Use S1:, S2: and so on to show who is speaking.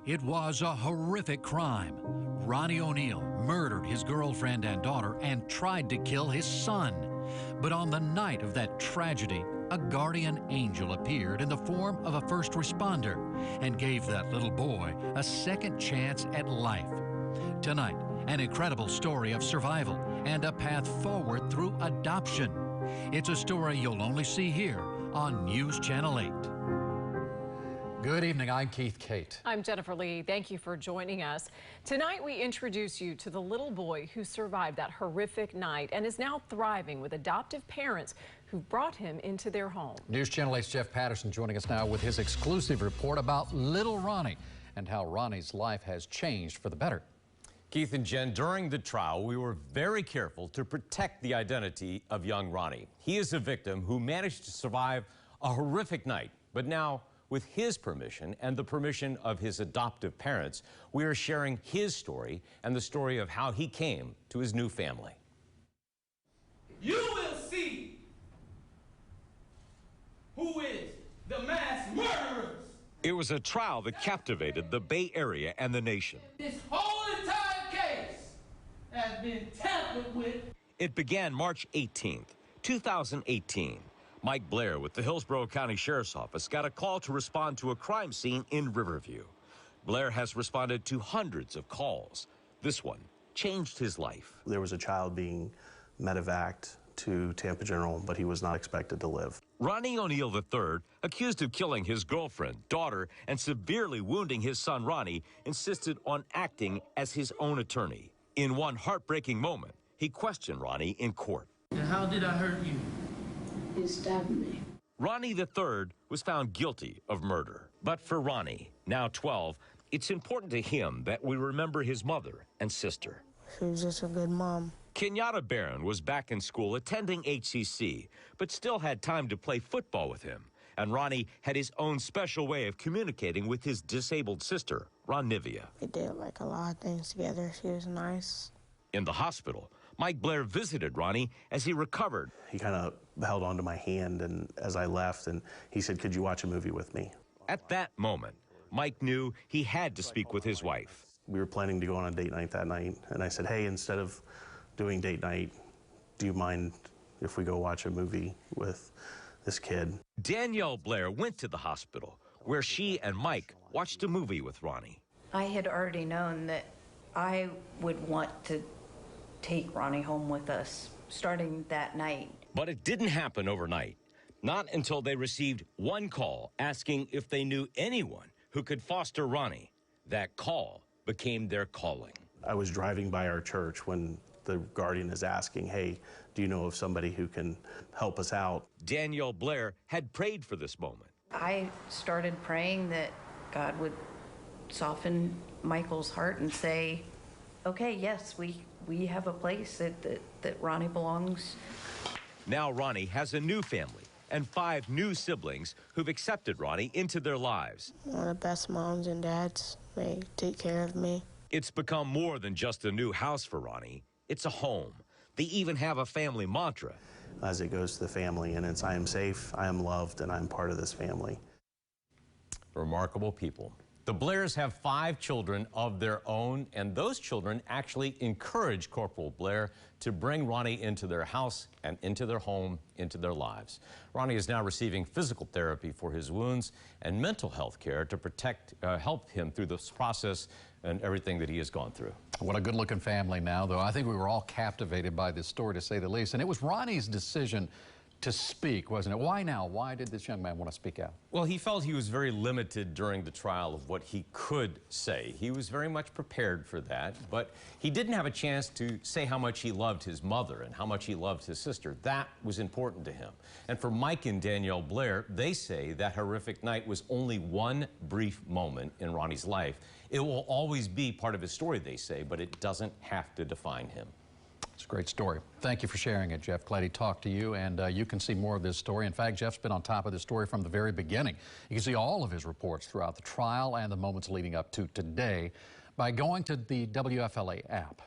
S1: It was a horrific crime. Ronnie Oneal murdered his girlfriend and daughter and tried to kill his son. But on the night of that tragedy, a guardian angel appeared in the form of a first responder and gave that little boy a second chance at life. Tonight, an incredible story of survival and a path forward through adoption. It's a story you'll only see here on News Channel 8.
S2: Good evening, I'm Keith Cate.
S3: I'm Jennifer Lee. Thank you for joining us. Tonight we introduce you to the little boy who survived that horrific night and is now thriving with adoptive parents who brought him into their home.
S2: News Channel 8's Jeff Patterson joining us now with his exclusive report about little Ronnie and how Ronnie's life has changed for the better.
S4: Keith and Jen, during the trial, we were very careful to protect the identity of young Ronnie. He is a victim who managed to survive a horrific night, but now, with his permission and the permission of his adoptive parents, we are sharing his story and the story of how he came to his new family.
S5: You will see who is the mass murderers.
S6: It was a trial that captivated the Bay Area and the nation.
S5: This whole entire case has been tampered with.
S6: It began March 18th, 2018. Mike Blair with the Hillsborough County Sheriff's Office got a call to respond to a crime scene in Riverview. Blair has responded to hundreds of calls. This one changed his life.
S7: There was a child being medevaced to Tampa General, but he was not expected to live.
S6: Ronnie Oneal III, accused of killing his girlfriend, daughter, and severely wounding his son Ronnie, insisted on acting as his own attorney. In one heartbreaking moment, he questioned Ronnie in court.
S5: And how did I hurt you?
S8: He stabbed me.
S6: Ronnie III was found guilty of murder. But for Ronnie, now 12, it's important to him that we remember his mother and sister.
S8: She was just a good mom.
S6: Kenyatta Barron was back in school attending HCC, but still had time to play football with him. And Ronnie had his own special way of communicating with his disabled sister, Ronivia.
S8: We did like a lot of things together. She was nice.
S6: In the hospital, Mike Blair visited Ronnie as he recovered.
S7: He kind of held onto my hand and as I left, and he said, "Could you watch a movie with me?"
S6: At that moment, Mike knew he had to speak with his wife.
S7: We were planning to go on a date night that night, and I said, "Hey, instead of doing date night, do you mind if we go watch a movie with this kid?"
S6: Danielle Blair went to the hospital, where she and Mike watched a movie with Ronnie.
S9: I had already known that I would want to take Ronnie home with us, starting that night.
S6: But it didn't happen overnight. Not until they received one call asking if they knew anyone who could foster Ronnie. That call became their calling.
S7: I was driving by our church when the guardian is asking, "Hey, do you know of somebody who can help us out?"
S6: Danielle Blair had prayed for this moment.
S9: I started praying that God would soften Michael's heart and say, okay, yes, we have a place that Ronnie belongs.
S6: Now Ronnie has a new family and 5 new siblings who've accepted Ronnie into their lives.
S8: One of the best moms and dads. They take care of me.
S6: It's become more than just a new house for Ronnie. It's a home. They even have a family mantra.
S7: As it goes to the family, and it's, "I am safe, I am loved, and I'm part of this family."
S4: Remarkable people. The Blairs have 5 children of their own, and those children actually encourage Corporal Blair to bring Ronnie into their house and into their home, into their lives. Ronnie is now receiving physical therapy for his wounds and mental health care to help him through this process and everything that he has gone through.
S2: What a good-looking family now, though. I think we were all captivated by this story, to say the least. And it was Ronnie's decision to speak, wasn't it? Why now? Why did this young man want to speak out?
S4: Well, he felt he was very limited during the trial of what he could say. He was very much prepared for that, but he didn't have a chance to say how much he loved his mother and how much he loved his sister. That was important to him. And for Mike and Danielle Blair, they say that horrific night was only one brief moment in Ronnie's life. It will always be part of his story, they say, but it doesn't have to define him.
S2: It's a great story. Thank you for sharing it, Jeff. Glad he talked to you, and you can see more of this story. In fact, Jeff's been on top of this story from the very beginning. You can see all of his reports throughout the trial and the moments leading up to today by going to the WFLA app.